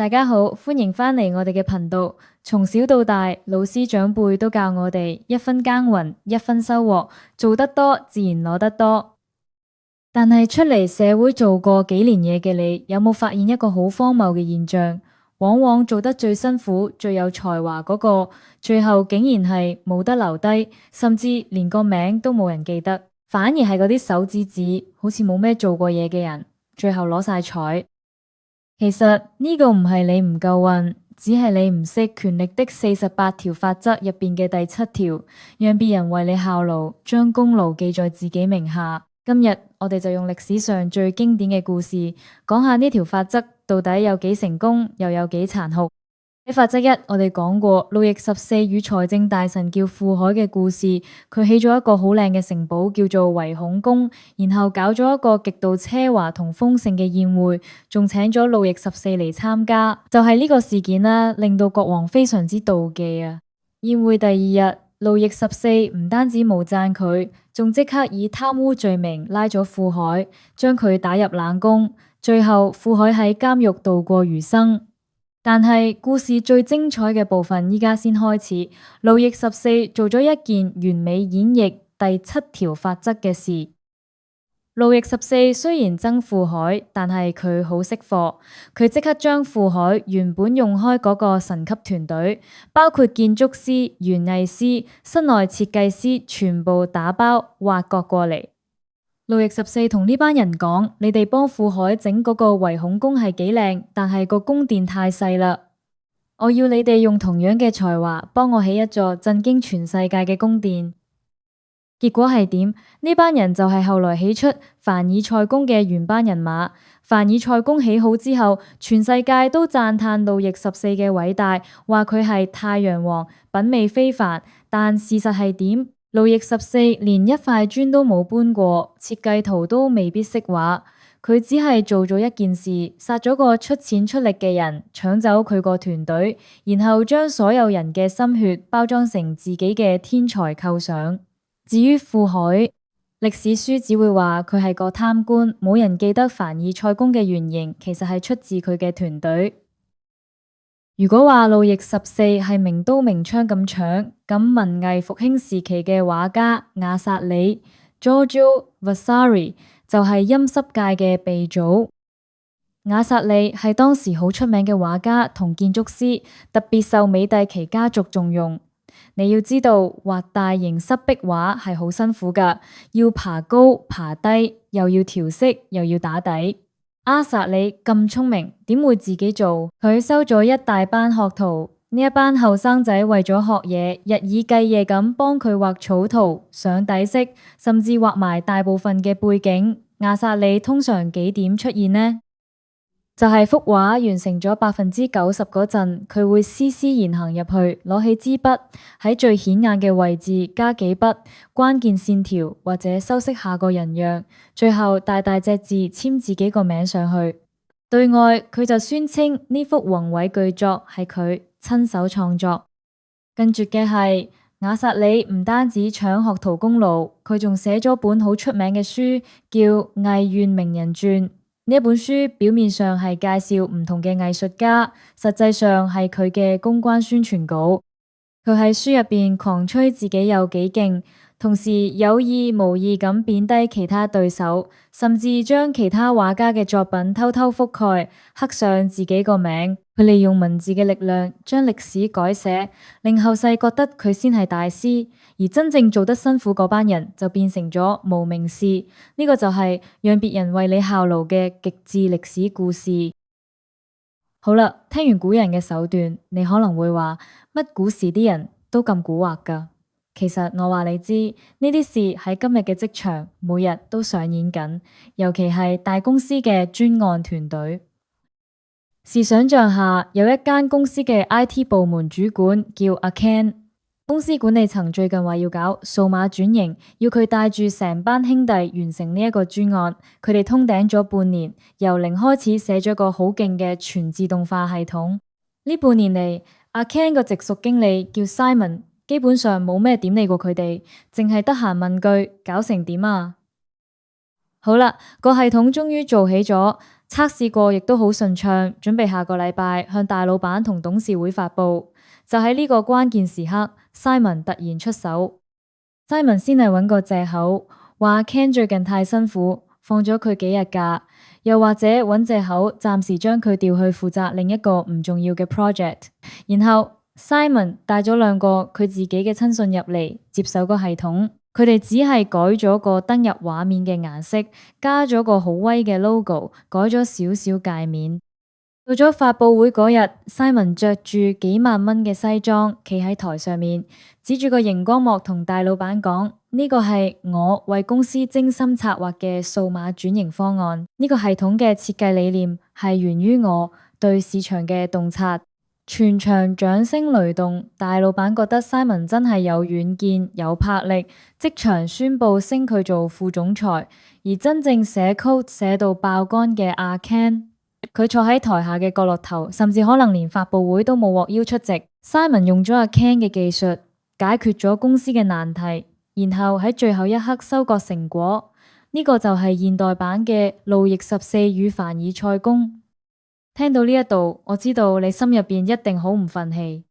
大家好，歡迎返嚟我哋嘅頻道。從小到大，老師長輩都教我哋一分耕耘一分收穫，做得多自然攞得多。但係出嚟社會做過幾年嘢嘅你，有冇發現一個好荒謬嘅現象？往往做得最辛苦、最有才華嗰個，最後竟然係冇得留低，甚至連個名都冇人記得，反而係嗰啲手指指好似冇咩做過嘢嘅人，最後攞晒彩。其實呢個唔係你唔夠運，只係你唔識權力的48條法則入邊嘅第7條，讓別人為你效勞，將功勞記在自己名下。今日我哋就用歷史上最經典嘅故事，講下呢條法則到底有幾成功，又有幾殘酷。喺法則1，我哋講過路易14與財政大臣叫富海嘅故事，佢起咗一個好靚嘅城堡叫做唯恐宮，然後搞咗一個極度奢華同豐盛嘅宴會，仲請咗路易14嚟參加。就係呢個事件啦，令到國王非常之妒忌啊！宴會第2日，路易14唔單止冇讚佢，仲即刻以貪污罪名拉咗富海，將佢打入冷宮。最後富海喺監獄度過餘生。但係故事最精彩嘅部分依家先開始。路易14做咗一件完美演繹第7條法則嘅事。路易14雖然憎富海，但係佢好識貨，佢即刻將富海原本用開嗰個神級團隊，包括建築師、園藝師、室內設計師，全部打包挖角過嚟。路易14同呢班人講：你哋幫富海整嗰個唯恐宮係幾靚，但係個宮殿太細啦。我要你哋用同樣嘅才華幫我起一座震驚全世界嘅宮殿。結果係點？呢班人就係後來起出凡爾賽宮嘅原班人馬。凡爾賽宮起好之後，全世界都讚嘆路易14嘅偉大，話佢係太陽王，品味非凡。但事實係點？路易14連一塊磚都冇搬過，設計圖都未必識畫，佢只係做咗一件事，殺咗個出錢出力嘅人，搶走佢個團隊，然後將所有人嘅心血包裝成自己嘅天才構想。至於富海，歷史書只會話佢係個貪官，冇人記得凡爾賽宮嘅原型其實係出自佢嘅團隊。如果話路易14係明刀明槍咁搶，咁文藝復興時期嘅畫家亞薩里 Giorgio Vasari 就係陰濕界嘅鼻祖。亞薩里係當時好出名嘅畫家同建築師，特別受美第奇家族重用。你要知道，畫大型濕壁畫係好辛苦噶，要爬高爬低，又要調色又要打底。亞薩里咁聰明，點會自己做？佢收咗一大班學徒，呢一班後生仔為咗學嘢，日以繼夜咁幫佢畫草圖、上底色，甚至畫埋大部分嘅背景。亞薩里通常幾點出現呢？就係幅畫完成咗90%嗰陣，佢會斯斯然行入去，攞起支筆喺最顯眼嘅位置加幾筆關鍵線條，或者修飾下個人樣，最後大大隻字簽自己個名上去。對外佢就宣稱呢幅宏偉巨作係佢親手創作。更絕嘅係亞薩里唔單止搶學徒功勞，佢仲寫咗本好出名嘅書叫《藝苑名人傳》。呢本書表面上係介紹唔同嘅藝術家，實際上係佢嘅公關宣傳稿。佢喺書入邊狂吹自己有幾勁，同時有意無意咁貶低其他對手，甚至將其他畫家嘅作品偷偷覆蓋，刻上自己個名。佢利用文字嘅力量將歷史改寫，令後世覺得佢先係大師，而真正做得辛苦嗰班人就變成咗無名氏。呢個就係讓別人為你效勞嘅極致歷史故事。好啦，聽完古人嘅手段，你可能會話乜古時啲人都咁蠱惑噶？其實我話你知，呢啲事喺今日嘅職場每日都上演緊，尤其係大公司嘅專案團隊。試想象下，有一間公司嘅 IT 部門主管叫阿 Ken， 公司管理層最近話要搞數碼轉型，要佢帶住成班兄弟完成呢一個專案。佢哋通頂咗半年，由零開始寫咗個好勁嘅全自動化系統。呢半年嚟，阿 Ken 個直屬經理叫 Simon， 基本上冇咩點理過佢哋，淨係得閒問句搞成點啊？好啦，個系統終於做起咗。測試過亦都好順暢，準備下個禮拜向大老闆同董事會發佈。就喺呢個關鍵時刻，Simon 突然出手。Simon 先係揾個藉口，話 Ken 最近太辛苦，放咗佢幾日假，又或者揾藉口暫時將佢調去負責另一個唔重要嘅 project。然後 Simon 帶咗兩個佢自己嘅親信入嚟接手個系統。佢哋只係改咗個登入畫面嘅顏色，加咗個好威嘅 logo， 改咗少少界面。到咗發佈會嗰日 ，Simon 着住幾萬蚊嘅西裝，企喺台上面，指住個熒光幕同大老闆講：呢個係我為公司精心策劃嘅數碼轉型方案。呢個系統嘅設計理念係源於我對市場嘅洞察。全場掌聲雷動，大老闆覺得 Simon 真係有遠見有魄力，即場宣布升佢做副總裁。而真正寫 code 寫到爆肝嘅阿 Ken， 佢坐喺台下嘅角落頭，甚至可能連發佈會都冇獲邀出席。Simon 用咗阿 Ken 嘅技術解決咗公司嘅難題，然後喺最後一刻收割成果。呢個就係現代版嘅路易14與凡爾賽宮。聽到呢一度，我知道你心入邊一定好唔忿氣，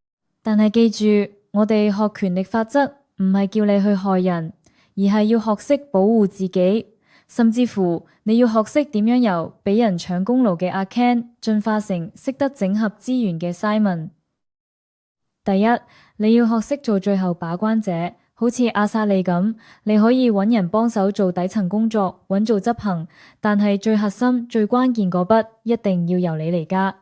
但係記住，我哋學權力法則唔係叫你去害人，而係要學識保護自己，甚至乎你要學識點樣由俾人搶功勞嘅阿 Ken 進化成識得整合資源嘅 Simon。第一，你要學識做最後把關者。好似阿薩利咁，你可以揾人幫手做底層工作，穩做執行，但係最核心、最關鍵嗰筆一定要由你嚟加。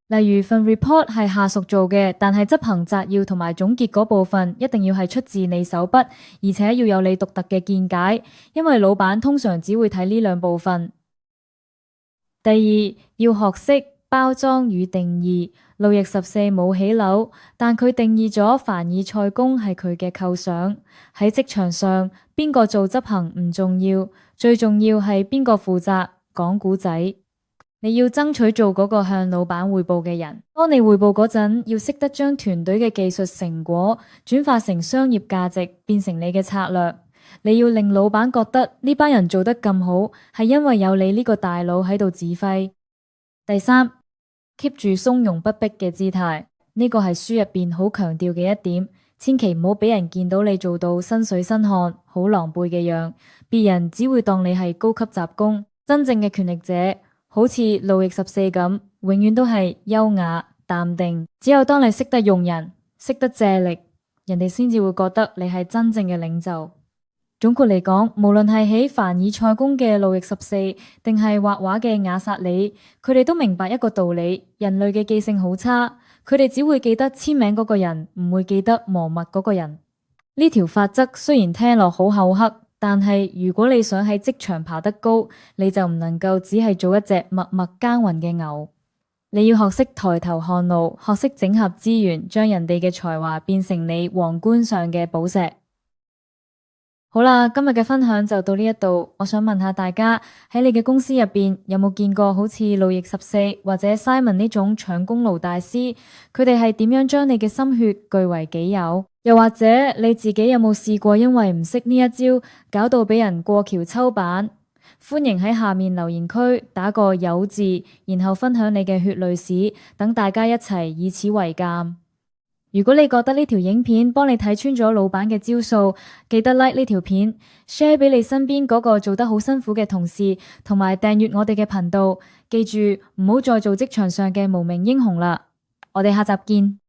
例如份 report 係下屬做嘅，但係執行摘要同埋總結嗰部分一定要係出自你手筆，而且要有你獨特嘅見解，因為老闆通常只會睇呢兩部分。第二，要學識包裝與定義。路易14冇起樓，但佢定義咗凡爾賽宮係佢嘅構想。喺職場上，邊個做執行唔重要，最重要係邊個負責講故仔。你要爭取做嗰個向老闆匯報嘅人。當你匯報嗰陣，要識得將團隊嘅技術成果轉化成商業價值，變成你嘅策略。你要令老闆覺得呢班人做得咁好，係因為有你呢個大佬喺度指揮。第三，keep 住從容不迫嘅姿態，呢個係書入邊好強調嘅一點，千祈唔好俾人見到你做到身水身汗，好狼狽嘅樣，別人只會當你係高級雜工。真正嘅權力者，好似路易14咁，永遠都係優雅淡定。只有當你識得用人，識得借力，人哋先至會覺得你係真正嘅領袖。總括嚟講，無論係喺凡爾賽宮嘅路易14，定係畫畫嘅亞薩里，佢哋都明白一個道理：人類嘅記性好差，佢哋只會記得簽名嗰個人，唔會記得磨墨嗰個人。呢條法則雖然聽落好厚黑，但係如果你想喺職場爬得高，你就唔能夠只係做一隻默默耕耘嘅牛。你要學識抬頭看路，學識整合資源，將人哋嘅才華變成你皇冠上嘅寶石。好啦，今日嘅分享就到呢一度。我想問下大家，喺你嘅公司入邊有冇見過好似路易14或者 Simon 呢種搶功勞大師？佢哋係點樣將你嘅心血據為己有？又或者你自己有冇試過因為唔識呢一招，搞到俾人過橋抽板？歡迎喺下面留言區打個有字，然後分享你嘅血淚史，等大家一齊以此為鑑。如果你覺得呢條影片幫你睇穿咗老闆嘅招數，記得 like 呢條片 ，share 俾你身邊嗰個做得好辛苦嘅同事，同埋訂閱我哋嘅頻道。記住唔好再做職場上嘅無名英雄啦。我哋下集見。